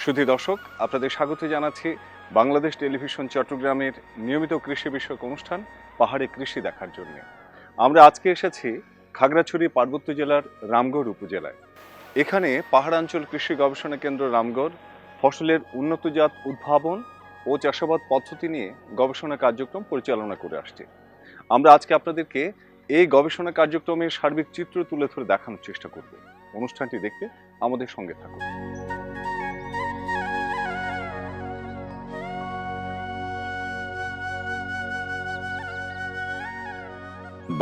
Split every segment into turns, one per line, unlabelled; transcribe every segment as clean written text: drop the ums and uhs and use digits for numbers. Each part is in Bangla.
সুধী দর্শক, আপনাদের স্বাগত জানাচ্ছি বাংলাদেশ টেলিভিশন চট্টগ্রামের নিয়মিত কৃষি বিষয়ক অনুষ্ঠান পাহাড়ে কৃষি দেখার জন্য। আমরা আজকে এসেছি খাগড়াছড়ি পার্বত্য জেলার রামগড় উপজেলায়। এখানে পাহাড়াঞ্চল কৃষি গবেষণা কেন্দ্র রামগড় ফসলের উন্নত জাত উদ্ভাবন ও চাষাবাদ পদ্ধতি নিয়ে গবেষণা কার্যক্রম পরিচালনা করে আসছে। আমরা আজকে আপনাদেরকে এই গবেষণা কার্যক্রমের সার্বিক চিত্র তুলে ধরে দেখানোর চেষ্টা করব। অনুষ্ঠানটি দেখতে আমাদের সঙ্গে থাকুন।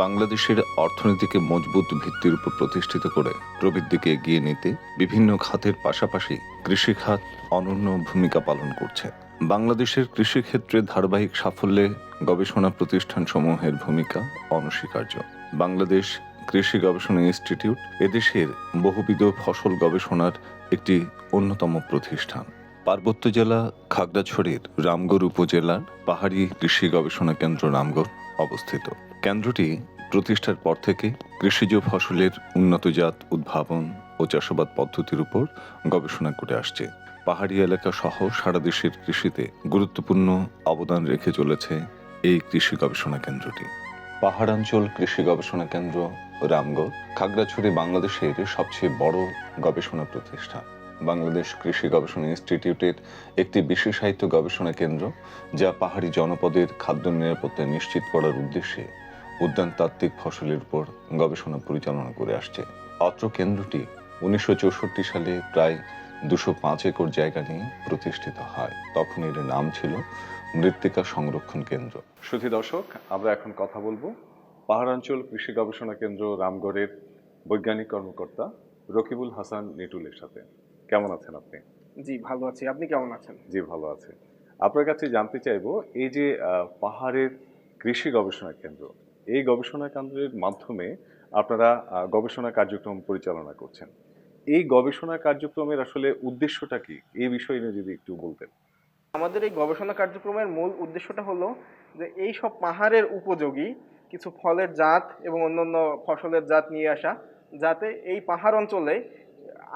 বাংলাদেশের অর্থনীতিকে মজবুত ভিত্তির উপর প্রতিষ্ঠিত করে প্রবৃদ্ধিকে এগিয়ে নিতে বিভিন্ন খাতের পাশাপাশি কৃষিখাত অনন্য ভূমিকা পালন করছে। বাংলাদেশের কৃষিক্ষেত্রে ধারাবাহিক সাফল্যে গবেষণা প্রতিষ্ঠানসমূহের ভূমিকা অনস্বীকার্য। বাংলাদেশ কৃষি গবেষণা ইনস্টিটিউট এদেশের বহুবিধ ফসল গবেষণার একটি অন্যতম প্রতিষ্ঠান। পার্বত্য জেলা খাগড়াছড়ির রামগড় উপজেলার পাহাড়ি কৃষি গবেষণা কেন্দ্র রামগড় অবস্থিত। কেন্দ্রটি প্রতিষ্ঠার পর থেকে কৃষিজ ফসলের উন্নত জাত উদ্ভাবন ও চাষাবাদ পদ্ধতির উপর গবেষণা করে আসছে। পাহাড়ি এলাকা সহ সারা দেশের কৃষিতে গুরুত্বপূর্ণ অবদান রেখে চলেছে এই কৃষি গবেষণা কেন্দ্রটি। পাহাড়াঞ্চল কৃষি গবেষণা কেন্দ্র রামগড় খাগড়াছড়ি বাংলাদেশের সবচেয়ে বড় গবেষণা প্রতিষ্ঠান। বাংলাদেশ কৃষি গবেষণা ইনস্টিটিউটের একটি বিশেষায়িত গবেষণা কেন্দ্র, যা পাহাড়ি জনপদের খাদ্য নিরাপত্তা নিশ্চিত করার উদ্দেশ্যে উদ্যানতাত্ত্বিক ফসলের উপর গবেষণা পরিচালনা করে আসছে। অত্র কেন্দ্রটি 1964 সালে প্রায় 205 একর জায়গা নিয়ে প্রতিষ্ঠিত হয়। তখন এর নাম ছিল মৃত্তিকা সংরক্ষণ কেন্দ্র।
সুধী দর্শক, আমরা এখন কথা বলবো পাহাড়াঞ্চল কৃষি গবেষণা কেন্দ্র রামগড়ের বৈজ্ঞানিক কর্মকর্তা রকিবুল হাসান নিটুলের সাথে। কেমন আছেন আপনি?
জি, ভালো আছি। আপনি কেমন আছেন?
জি, ভালো আছে। আপনার কাছে জানতে চাইবো, এই যে পাহাড়ের কৃষি গবেষণা কেন্দ্র, এই গবেষণা কেন্দ্রের মাধ্যমে আপনারা গবেষণা কার্যক্রম পরিচালনা করছেন। এই গবেষণা কার্যক্রমের আসলে উদ্দেশ্যটা কি, এই বিষয়ে নিয়ে যদি একটু বলতেন।
আমাদের এই গবেষণা কার্যক্রমের মূল উদ্দেশ্যটা হলো যে এই সব পাহাড়ের উপযোগী কিছু ফলের জাত এবং অন্যান্য ফসলের জাত নিয়ে আসা, যাতে এই পাহাড় অঞ্চলে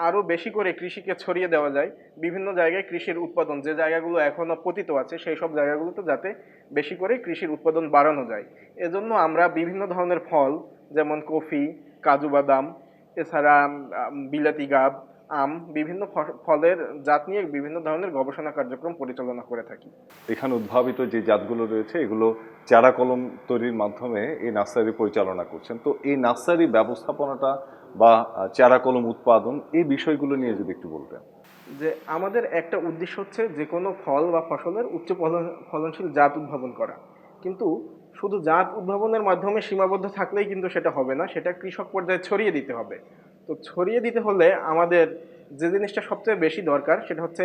আরও বেশি করে কৃষিকে ছড়িয়ে দেওয়া যায়। বিভিন্ন জায়গায় কৃষির উৎপাদন, যে জায়গাগুলো এখনও পতিত আছে সেই সব জায়গাগুলোতে যাতে বেশি করে কৃষির উৎপাদন বাড়ানো যায়। এজন্য আমরা বিভিন্ন ধরনের ফল, যেমন কফি, কাজু বাদাম, এছাড়া বিলাতি গাব, আম, বিভিন্ন ফলের জাত নিয়ে বিভিন্ন ধরনের গবেষণা কার্যক্রম পরিচালনা করে থাকি।
এখানে উদ্ভাবিত যে জাতগুলো রয়েছে, এগুলো চারা কলম তৈরির মাধ্যমে এই নার্সারি পরিচালনা করছেন। তো এই নার্সারি ব্যবস্থাপনাটা বা চারা কলম উৎপাদন, এই বিষয়গুলো নিয়ে যদি একটু বলতেন।
যে আমাদের একটা উদ্দেশ্য হচ্ছে যে কোনো ফল বা ফসলের উচ্চ ফলনশীল জাত উদ্ভাবন করা, কিন্তু শুধু জাত উদ্ভাবনের মাধ্যমে সীমাবদ্ধ থাকলেই কিন্তু সেটা হবে না, সেটা কৃষক পর্যায়ে ছড়িয়ে দিতে হবে। তো ছড়িয়ে দিতে হলে আমাদের যে জিনিসটা সবচেয়ে বেশি দরকার সেটা হচ্ছে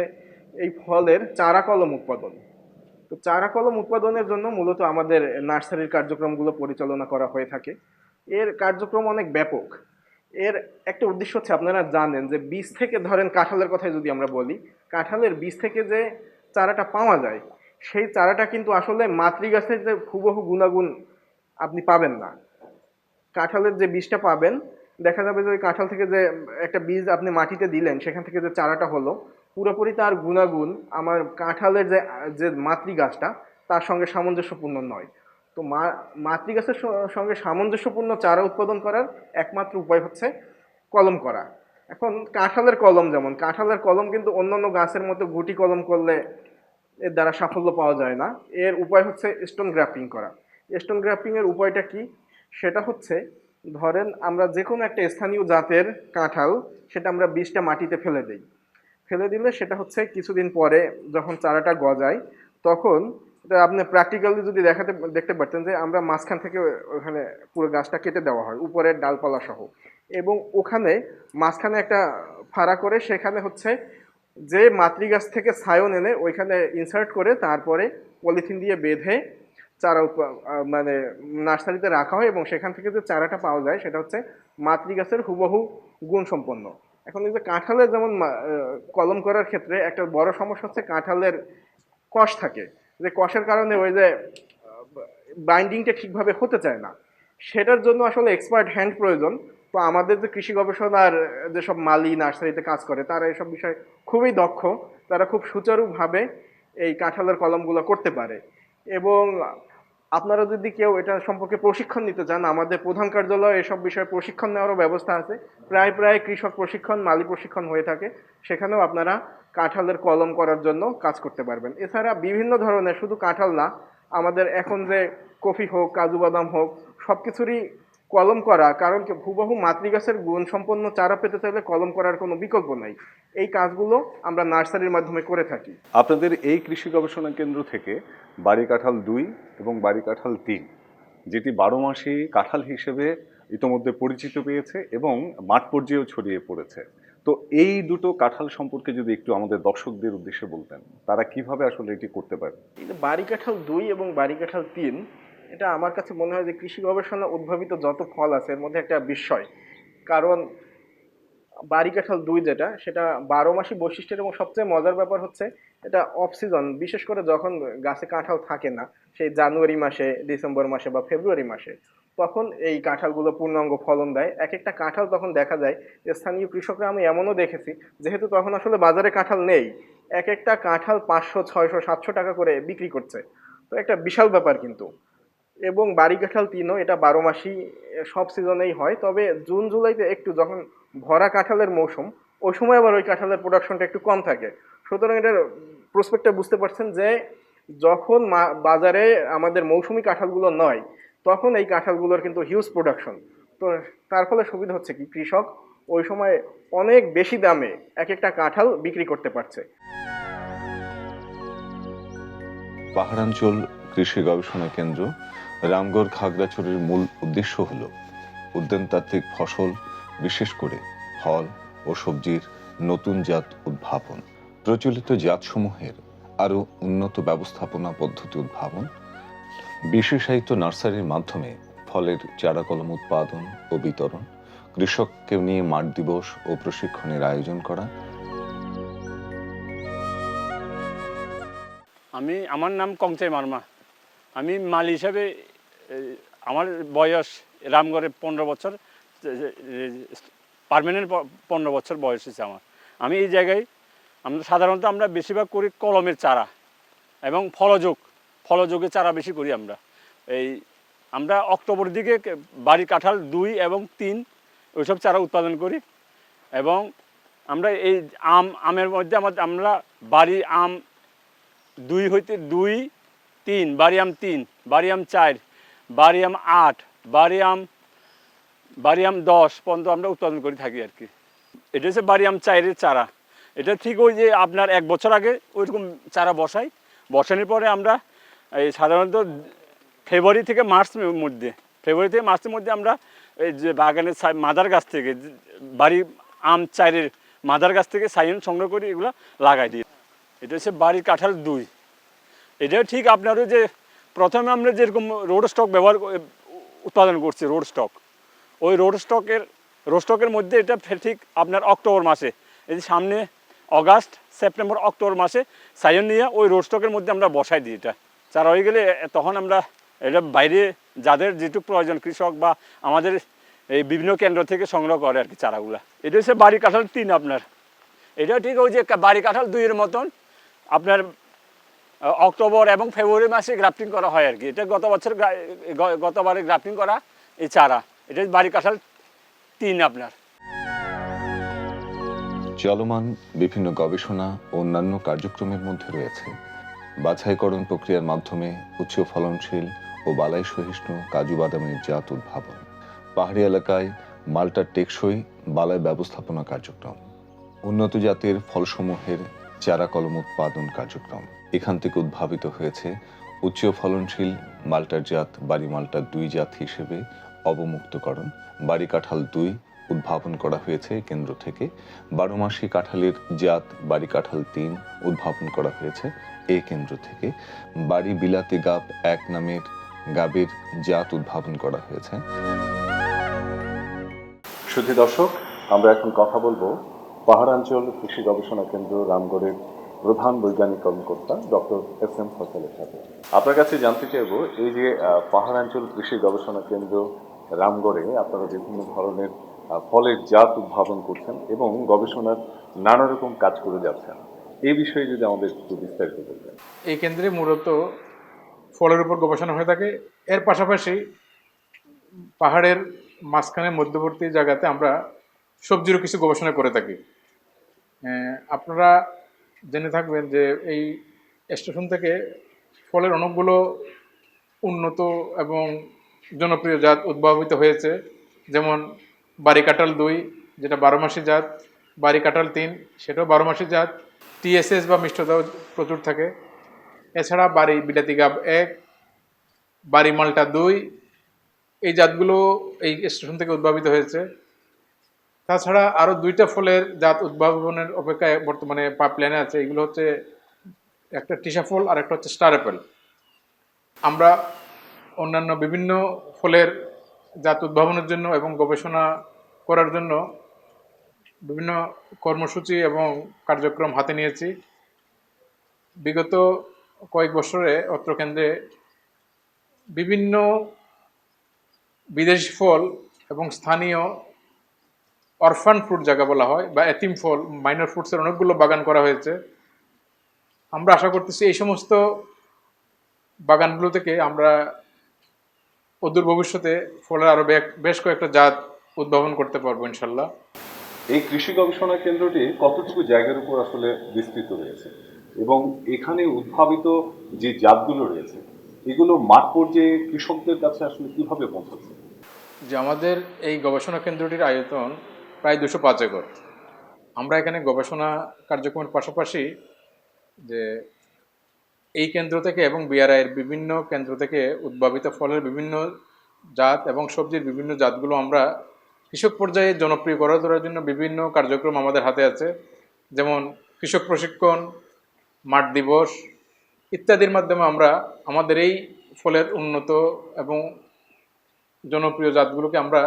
এই ফলের চারা কলম উৎপাদন। তো চারা কলম উৎপাদনের জন্য মূলত আমাদের নার্সারির কার্যক্রমগুলো পরিচালনা করা হয়ে থাকে। এর কার্যক্রম অনেক ব্যাপক। এর একটা উদ্দেশ্য হচ্ছে, আপনারা জানেন যে বীজ থেকে, ধরেন কাঁঠালের কথাই যদি আমরা বলি, কাঁঠালের বীজ থেকে যে চারাটা পাওয়া যায় সেই চারাটা কিন্তু আসলে মাতৃগাছের যে হুবহু গুণাগুণ আপনি পাবেন না। কাঁঠালের যে বীজটা পাবেন, দেখা যাবে যে ওই কাঁঠাল থেকে যে একটা বীজ আপনি মাটিতে দিলেন, সেখান থেকে যে চারাটা হলো, পুরোপুরি তার গুণাগুণ আমার কাঁঠালের যে যে মাতৃগাছটা তার সঙ্গে সামঞ্জস্যপূর্ণ নয়। তো মাতৃগাছের সঙ্গে সামঞ্জস্যপূর্ণ চারা উৎপাদন করার একমাত্র উপায় হচ্ছে কলম করা। এখন কাঁঠালের কলম, যেমন কাঁঠালের কলম কিন্তু অন্যান্য গাছের মতো গুটি কলম করলে এর দ্বারা সাফল্য পাওয়া যায় না। এর উপায় হচ্ছে স্টোন গ্রাফটিং করা। স্টোন গ্রাফটিং এর উপায়টা কি? সেটা হচ্ছে, ধরেন আমরা যে কোনো একটা স্থানীয় জাতের কাঁঠাল, সেটা আমরা বীজটা মাটিতে ফেলে দিই। ফেলে দিলে সেটা হচ্ছে কিছুদিন পরে যখন চারাটা গজায়, তখন এটা আপনি প্র্যাকটিক্যালি যদি দেখতে পারতেন যে আমরা মাঝখান থেকে ওখানে পুরো গাছটা কেটে দেওয়া হয় উপরের ডালপালা সহ, এবং ওখানে মাঝখানে একটা ফাড়া করে সেখানে হচ্ছে যে মাতৃগাছ থেকে ছায়ন এনে ওইখানে ইনসার্ট করে তারপরে পলিথিন দিয়ে বেঁধে চারা মানে নার্সারিতে রাখা হয়, এবং সেখান থেকে যে চারাটা পাওয়া যায় সেটা হচ্ছে মাতৃগাছের হুবহু গুণসম্পন্ন। এখন এই যে কাঁঠালের যেমন কলম করার ক্ষেত্রে একটা বড় সমস্যা হচ্ছে কাঁঠালের কষ থাকে, যে কষের কারণে ওই যে বাইন্ডিংটা ঠিকভাবে হতে চায় না। সেটার জন্য আসলে এক্সপার্ট হ্যান্ড প্রয়োজন। তো আমাদের যে কৃষি গবেষণার যেসব মালি নার্সারিতে কাজ করে তারা এসব বিষয়ে খুবই দক্ষ। তো তারা খুব সুচারুভাবে এই কাঁঠালের কলমগুলো করতে পারে। এবং আপনারা যদি কেউ এটা সম্পর্কে প্রশিক্ষণ নিতে চান, আমাদের প্রধান কার্যালয়ে এসব বিষয়ে প্রশিক্ষণ নেওয়ারও ব্যবস্থা আছে। প্রায় প্রায় কৃষক প্রশিক্ষণ, মালি প্রশিক্ষণ হয়ে থাকে, সেখানেও আপনারা কাঁঠালের কলম করার জন্য কাজ করতে পারবেন। এছাড়া বিভিন্ন ধরনের, শুধু কাঁঠাল না, আমাদের এখন যে কফি হোক, কাজু বাদাম হোক, সব কিছুরই কলম করা, কারণ কি, হুবহু মাতৃগাছের গুণসম্পন্ন চারা পেতে চাইলে কলম করার কোনো বিকল্প নাই। এই কাজগুলো আমরা নার্সারির মাধ্যমে করে থাকি।
আপনাদের এই কৃষি গবেষণা কেন্দ্র থেকে বাড়ি কাঁঠাল 2 এবং বাড়ি কাঁঠাল 3, যেটি 12 মাসি কাঁঠাল হিসেবে ইতোমধ্যে পরিচিত পেয়েছে এবং মাঠ পর্যায়েও ছড়িয়ে পড়েছে। তো এই দুটো কাঁঠাল সম্পর্কে যদি একটু আমাদের দর্শকদের উদ্দেশ্যে বলতেন, তারা কিভাবে আসলে এটি করতে পারে?
এই যে বাড়ি কাঁঠাল 2 এবং বাড়ি কাঁঠাল 3, এটা আমার কাছে মনে হয় যে কৃষি গবেষণা উদ্ভাবিত যত ফল আছে এর মধ্যে একটা বিস্ময়। কারণ বাড়ি কাঁঠাল 2 যেটা, সেটা 12 মাসি বৈশিষ্ট্যের, এবং সবচেয়ে মজার ব্যাপার হচ্ছে এটা অফ সিজন, বিশেষ করে যখন গাছে কাঁঠাল থাকে না, সেই জানুয়ারি মাসে, ডিসেম্বর মাসে বা ফেব্রুয়ারি মাসে, তখন এই কাঁঠালগুলো পূর্ণাঙ্গ ফলন দেয়। এক একটা কাঁঠাল তখন দেখা যায় যে স্থানীয় কৃষকরা, আমি এমনও দেখেছি, যেহেতু তখন আসলে বাজারে কাঁঠাল নেই, এক একটা কাঁঠাল 500, 600, 700 টাকা করে বিক্রি করছে। তো একটা বিশাল ব্যাপার কিন্তু। এবং বাড়ি কাঁঠাল 3ও, এটা 12 মাসই, সব সিজনেই হয়, তবে জুন জুলাইতে একটু যখন ভরা কাঁঠালের মৌসুম, ওই সময় আবার ওই কাঁঠালের প্রোডাকশনটা একটু কম থাকে। সুতরাং এটার প্রসপেক্টটা বুঝতে পারছেন যে যখন বাজারে আমাদের মৌসুমী কাঁঠালগুলো নয়, তখন এই কাঁঠালগুলোর কিন্তু হিউজ প্রোডাকশন। তো তার ফলে সুবিধা হচ্ছে কি, কৃষক ওই সময় অনেক বেশি দামে এক একটা কাঁঠাল বিক্রি করতে পারছে।
পাহাড়াঞ্চল কৃষি গবেষণা কেন্দ্র রামগড় খাগড়াছড়ির মূল উদ্দেশ্য হল উদ্যানতাত্ত্বিক ফসল, বিশেষ করে ফল ও সবজির নতুন জাত উদ্ভাবন, প্রচলিত জাতসমূহের আরও উন্নত ব্যবস্থাপনা পদ্ধতি উদ্ভাবন, বিশেষায়িত নার্সারির মাধ্যমে ফলের চারা কলম উৎপাদন ও বিতরণ, কৃষককে নিয়ে মাঠ দিবস ও প্রশিক্ষণের আয়োজন করা।
আমার নাম কংচাই মার্মা। আমি মালি হিসাবে, আমার বয়স রামগড়ে 15 বছর, পার্মানেন্ট 15 বছর বয়স হয়েছে আমার। আমি এই জায়গায়, সাধারণত আমরা বেশিরভাগ করি কলমের চারা এবং ফলযোগের চারা বেশি করি আমরা। আমরা অক্টোবর দিকে বাড়ি কাঁঠাল 2 এবং 3 ওইসব চারা উৎপাদন করি। এবং আমরা এই আমের মধ্যে আমরা বাড়ি আম 2 হইতে 2, 3, বাড়ি আম 3, বাড়ি আম 4, বাড়ি আম 8, বাড়ি আম 10 পর্যন্ত আমরা উৎপাদন করে থাকি আর কি। এটা হচ্ছে বাড়ি আম 4-এর চারা। এটা ঠিক ওই যে আপনার 1 বছর আগে ওইরকম চারা বসানোর পরে আমরা এই সাধারণত ফেব্রুয়ারি থেকে মার্চের মধ্যে আমরা এই যে বাগানের মাদার গাছ থেকে, বাড়ি আম 4-এর মাদার গাছ থেকে সাইন সংগ্রহ করে এগুলো লাগাই দিই। এটা হচ্ছে বাড়ি কাঁঠাল 2। এটাও ঠিক আপনারও যে প্রথমে আমরা যেরকম রোড স্টক উৎপাদন করছি, ওই রোড স্টকের মধ্যে এটা ঠিক আপনার অক্টোবর মাসে, এই যে সামনে অগাস্ট, সেপ্টেম্বর, অক্টোবর মাসে সাইন নিয়ে ওই রোড স্টকের মধ্যে আমরা বসাই দিই। এটা চারা হয়ে গেলে তখন আমরা এটা বাইরে যাদের যেটুকু প্রয়োজন, কৃষক বা আমাদের এই বিভিন্ন কেন্দ্র থেকে সংগ্রহ করে আর কি চারাগুলা। এটা হচ্ছে বাড়ি কাঁঠাল 3 আপনার। এটা ঠিক ওই যে বাড়ি কাঁঠাল 2-এর মতন আপনার অক্টোবর এবং ফেব্রুয়ারি মাসে গ্রাফটিং করা হয় আর কি। এটা গতবারে গ্রাফটিং করা এই চারা। এটা বাড়ি কাঁঠাল 3 আপনার।
চলমান বিভিন্ন গবেষণা ও অন্যান্য কার্যক্রমের মধ্যে রয়েছে বাছাইকরণ প্রক্রিয়ার মাধ্যমে উচ্চ ফলনশীল ও বালাই সহিষ্ণু কাজু বাদামের জাত উদ্ভাবন, পাহাড়ি এলাকায় মাল্টার টেকসই বালাই ব্যবস্থাপনা কার্যক্রম, উন্নত জাতের ফলসমূহের চারা কলম উৎপাদন কার্যক্রম। এখান থেকে উদ্ভাবিত হয়েছে উচ্চ ফলনশীল মাল্টার জাত বাড়ি মাল্টা 2 জাত হিসেবে অবমুক্তকরণ বাড়ি কাঁঠাল 2 উদ্ভাবন করা হয়েছে কেন্দ্র থেকে। 12 মাসি কাঁঠালের জাত বাড়ি কাঁঠাল 3 উদ্ভাবন করা হয়েছে এই কেন্দ্র থেকে। বাড়ি বিলাতি গাব 1 নামের গাবের জাত উদ্ভাবন করা হয়েছে।
সুধী দর্শক, আমরা এখন কথা বলবো পাহাড়াঞ্চল কৃষি গবেষণা কেন্দ্র রামগড়ের প্রধান বৈজ্ঞানিক কর্মকর্তা ডক্টর এস.এম. ফয়সালের সাথে। আপনার কাছে জানতে চাইবো, এই যে পাহাড়াঞ্চল কৃষি গবেষণা কেন্দ্র রামগড়ে আপনারা বিভিন্ন ধরনের ফলের জাত উদ্ভাবন করছেন এবং গবেষণার নানা রকম কাজ করে যাচ্ছেন, এই বিষয়ে যদি আমাদের একটু বিস্তারিত বলবেন।
এই কেন্দ্রে মূলত ফলের উপর গবেষণা হয়ে থাকে। এর পাশাপাশি পাহাড়ের মাঝখানে মধ্যবর্তী জায়গাতে আমরা সবজিরও কিছু গবেষণা করে থাকি। আপনারা জেনে থাকবেন যে এই স্টেশন থেকে ফলের অনেকগুলো উন্নত এবং জনপ্রিয় জাত উদ্ভাবিত হয়েছে, যেমন বাড়ি কাঁঠাল 2 যেটা 12 মাসি জাত, বাড়ি কাঁঠাল 3 সেটাও 12 মাসি জাত, টিএসএস বা মিষ্টতাও প্রচুর থাকে। এছাড়া বাড়ি বিলাতি গাব 1, বাড়ি মালটা 2 এই জাতগুলো এই স্টেশন থেকে উদ্ভাবিত হয়েছে। তাছাড়া আরও 2টা ফলের জাত উদ্ভাবনের অপেক্ষায় বর্তমানে পাইপলাইনে আছে। এগুলো হচ্ছে একটা টিসা ফল আর একটা হচ্ছে স্টার অ্যাপেল। আমরা অন্যান্য বিভিন্ন ফলের জাত উদ্ভাবনের জন্য এবং গবেষণা করার জন্য বিভিন্ন কর্মসূচি এবং কার্যক্রম হাতে নিয়েছি। বিগত কয়েক বছরে অত্র কেন্দ্রে বিভিন্ন বিদেশি ফল এবং স্থানীয় অরফান ফ্রুট যাকে বলা হয় বা এতিম ফল, মাইনর ফ্রুটসের অনেকগুলো বাগান করা হয়েছে। আমরা আশা করতেছি এই সমস্ত বাগানগুলো থেকে আমরা অদূর ভবিষ্যতে ফলের আরও বেশ কয়েকটা জাত উদ্ভাবন করতে পারবো ইনশাল্লাহ।
এই কৃষি গবেষণা কেন্দ্রটি কতটুকু জায়গার উপর আসলে বিস্তৃত রয়েছে এবং এখানে উদ্ভাবিত যে জাতগুলো রয়েছে এগুলো মাঠ পর্যায়ে কৃষকদের কাছে আসলে কিভাবে পৌঁছাচ্ছে?
যে আমাদের এই গবেষণা কেন্দ্রটির আয়তন প্রায় 205 একর। আমরা এখানে গবেষণা কার্যক্রমের পাশাপাশি যে এই কেন্দ্র থেকে এবং বিআরআইয়ের বিভিন্ন কেন্দ্র থেকে উদ্ভাবিত ফলের বিভিন্ন জাত এবং সবজির বিভিন্ন জাতগুলো আমরা কৃষক পর্যায়ে জনপ্রিয় করে তোলার জন্য বিভিন্ন কার্যক্রম আমাদের হাতে আছে, যেমন কৃষক প্রশিক্ষণ, মাঠ দিবস ইত্যাদির মাধ্যমে আমরা আমাদের এই ফলের উন্নত এবং জনপ্রিয় জাতগুলোকে আমরা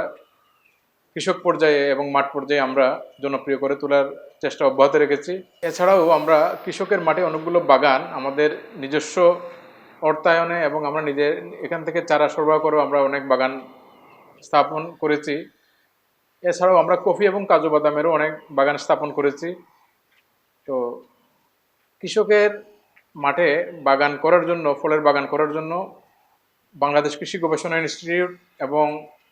কৃষক পর্যায়ে এবং মাঠ পর্যায়ে আমরা জনপ্রিয় করে তোলার চেষ্টা অব্যাহত রেখেছি। এছাড়াও আমরা কৃষকের মাঠে অনেকগুলো বাগান আমাদের নিজস্ব অর্থায়নে এবং আমরা নিজে এখান থেকে চারা সরবরাহ করেও আমরা অনেক বাগান স্থাপন করেছি। এছাড়াও আমরা কফি এবং কাজু বাদামেরও অনেক বাগান স্থাপন করেছি। তো কৃষকের মাঠে বাগান করার জন্য, ফলের বাগান করার জন্য বাংলাদেশ কৃষি গবেষণা ইনস্টিটিউট এবং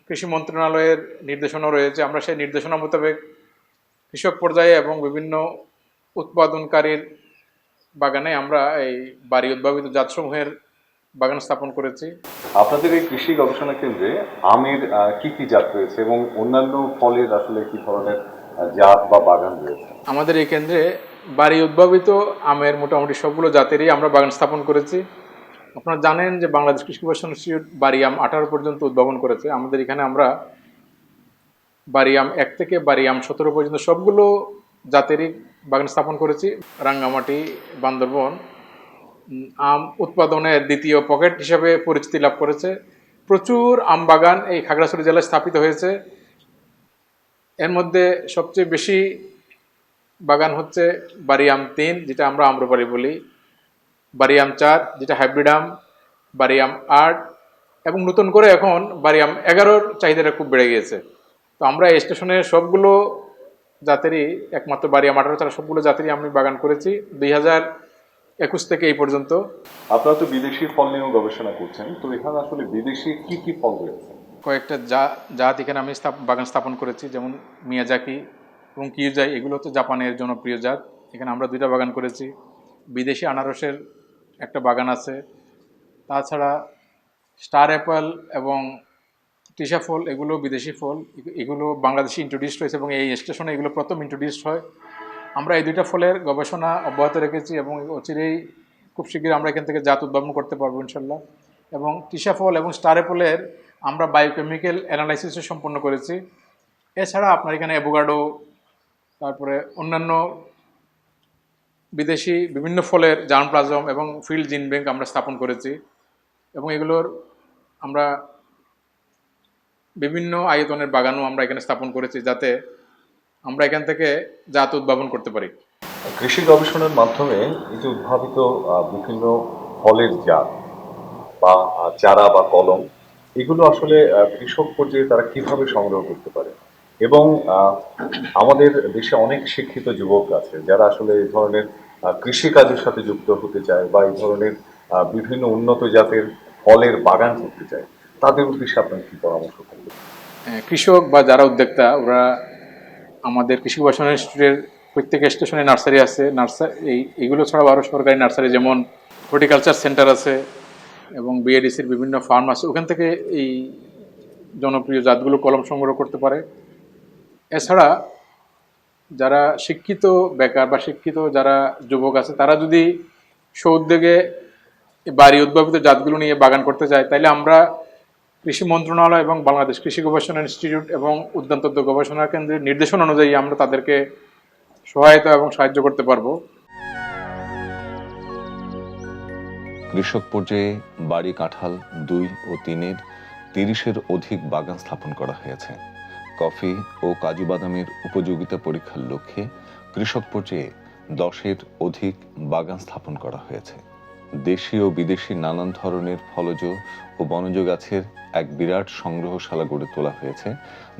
কৃষি মন্ত্রণালয়ের নির্দেশনা রয়েছে। আমরা সেই নির্দেশনা মোতাবেক কৃষক পর্যায়ে এবং বিভিন্ন উৎপাদনকারীর বাগানে আমরা এই বাড়ি উদ্ভাবিত জাতসমূহের বাগান স্থাপন করেছি।
আপনাদের এই কৃষি গবেষণা কেন্দ্রে আমের কি কি জাত রয়েছে এবং অন্যান্য ফলের আসলে কি ধরনের জাত বা বাগান রয়েছে?
আমাদের এই কেন্দ্রে বাড়ি উদ্ভাবিত আমের মোটামুটি সবগুলো জাতেরই আমরা বাগান স্থাপন করেছি। আপনারা জানেন যে বাংলাদেশ কৃষি গবেষণা ইনস্টিটিউট বাড়ি আম 18 পর্যন্ত উদ্ভাবন করেছে। আমাদের এখানে আমরা বাড়ি আম 1 থেকে বাড়ি আম 17 পর্যন্ত সবগুলো জাতেরই বাগান স্থাপন করেছি। রাঙ্গামাটি, বান্দরবন আম উৎপাদনের দ্বিতীয় পকেট হিসাবে পরিচিতি লাভ করেছে। প্রচুর আম বাগান এই খাগড়াছড়ি জেলায় স্থাপিত হয়েছে। এর মধ্যে সবচেয়ে বেশি বাগান হচ্ছে বাড়ি আম 3 যেটা আমরা আম্রপালি বলি, বাড়ি আম 4 যেটা হাইব্রিড আম, বাড়ি আম 8 এবং নতুন করে এখন বাড়ি আম 11-র চাহিদাটা খুব বেড়ে গিয়েছে। তো আমরা এই স্টেশনে সবগুলো জাতেরই একমাত্র বাড়ি আম 18 ছাড়া সবগুলো জাতেরই আমি বাগান করেছি 2021 থেকে এই পর্যন্ত।
আপনারা তো বিদেশি ফল নিয়েও গবেষণা করছেন, তো এখানে আসলে বিদেশি কি কি ফল রয়েছে?
কয়েকটা জাত এখানে আমি বাগান স্থাপন করেছি, যেমন মিয়াজাকি এবং কিউজাই, এগুলো হচ্ছে জাপানের জনপ্রিয় জাত। এখানে আমরা 2টা বাগান করেছি। বিদেশি আনারসের একটা বাগান আছে। তাছাড়া স্টার অ্যাপেল এবং টিসা ফল এগুলো বিদেশি ফল, এগুলো বাংলাদেশে ইন্ট্রোডিউসড হয়েছে এবং এই স্টেশনে এগুলো প্রথম ইন্ট্রোডিউসড হয়। আমরা এই 2টা ফলের গবেষণা অব্যাহত রেখেছি এবং অচিরেই খুব শীঘ্রই আমরা এখান থেকে জাত উদ্ভাবন করতে পারবো ইনশাল্লাহ। এবং টিসা ফল এবং স্টার অ্যাপেলের আমরা বায়োকেমিক্যাল অ্যানালাইসিসও সম্পন্ন করেছি। এছাড়া আপনার এখানে অ্যাভোকাডো, তারপরে অন্যান্য বিদেশি বিভিন্ন ফলের জার্মপ্লাজম এবং ফিল্ড জিন ব্যাংক আমরা স্থাপন করেছি এবং এগুলোর আমরা বিভিন্ন আয়তনের বাগানও আমরা এখানে স্থাপন করেছি, যাতে আমরা এখান থেকে জাত উদ্ভাবন করতে পারি।
কৃষি গবেষণার মাধ্যমে এই যে উদ্ভাবিত বিভিন্ন ফলের জাত বা চারা বা কলম, এগুলো আসলে কৃষক পর্যায়ে তারা কিভাবে সংগ্রহ করতে পারে? এবং আমাদের দেশে অনেক শিক্ষিত যুবক আছে যারা আসলে এই ধরনের কৃষিকাজের সাথে যুক্ত হতে চায় বা এই ধরনের বিভিন্ন উন্নত জাতের ফলের বাগান করতে চায়, তাদের উদ্দেশ্যে আপনার কি পরামর্শ করবেন?
কৃষক বা যারা উদ্যোক্তা ওরা আমাদের কৃষি গবেষণা ইনস্টিটিউটের প্রত্যেক স্টেশনে নার্সারি আছে, এইগুলো ছাড়াও আরও সরকারি নার্সারি যেমন হর্টিকালচার সেন্টার আছে এবং বিএডিসির বিভিন্ন ফার্ম আছে, ওখান থেকে এই জনপ্রিয় জাতগুলো কলম সংগ্রহ করতে পারে। এছাড়া যারা শিক্ষিত বেকার বা শিক্ষিত যারা যুবক আছে তারা যদি স্ব-উদ্যোগে বাড়ি উদ্ভাবিত জাতগুলো নিয়ে বাগান করতে চায়, তাইলে আমরা কৃষি মন্ত্রণালয় এবং বাংলাদেশ কৃষি গবেষণা ইনস্টিটিউট এবং উদ্যানতত্ত্ব গবেষণা কেন্দ্রের নির্দেশনা অনুযায়ী আমরা তাদেরকে সহায়তা এবং সাহায্য করতে পারবো।
কৃষক পর্যায়ে বাড়ি কাঁঠাল 2 ও 3-এর 30-এর অধিক বাগান স্থাপন করা হয়েছে। কফি ও কাজু বাদামের উপযোগিতা পরীক্ষার লক্ষ্যে কৃষক পর্যায়ে 10-এর অধিক বাগান স্থাপন করা হয়েছে। দেশি ও বিদেশি নানান ধরনের ফলজ ও বনজ গাছের এক বিরাট সংগ্রহশালা গড়ে তোলা হয়েছে,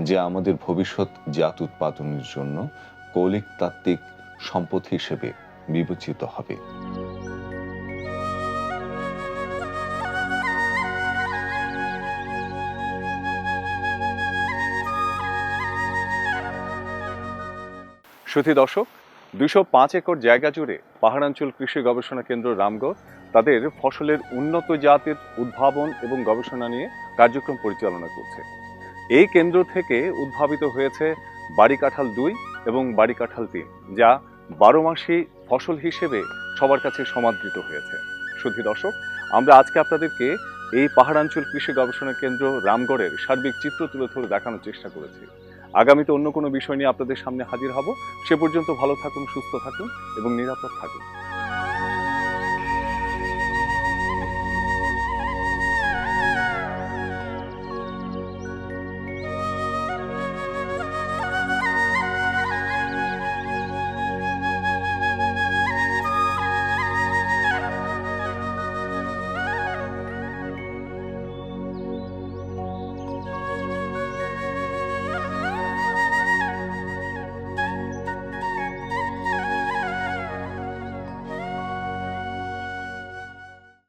যা আমাদের ভবিষ্যৎ জাত উৎপাদনের জন্য কৌলিক তাত্ত্বিক সম্পদ হিসেবে বিবেচিত হবে।
সুধী দর্শক, 205 একর জায়গা জুড়ে পাহাড়াঞ্চল কৃষি গবেষণা কেন্দ্র রামগড় তাদের ফসলের উন্নত জাতের উদ্ভাবন এবং গবেষণা নিয়ে কার্যক্রম পরিচালনা করছে। এই কেন্দ্র থেকে উদ্ভাবিত হয়েছে বাড়ি কাঁঠাল 2 এবং বাড়ি কাঁঠাল 3, যা 12 মাসি ফসল হিসেবে সবার কাছে সমাদৃত হয়েছে। সুধী দর্শক, আমরা আজকে আপনাদেরকে এই পাহাড়াঞ্চল কৃষি গবেষণা কেন্দ্র রামগড়ের সার্বিক চিত্র তুলে ধরে দেখানোর চেষ্টা করেছি। আগামীতে অন্য কোনো বিষয় নিয়ে আপনাদের সামনে হাজির হব। সে পর্যন্ত ভালো থাকুন, সুস্থ থাকুন এবং নিরাপদ থাকুন।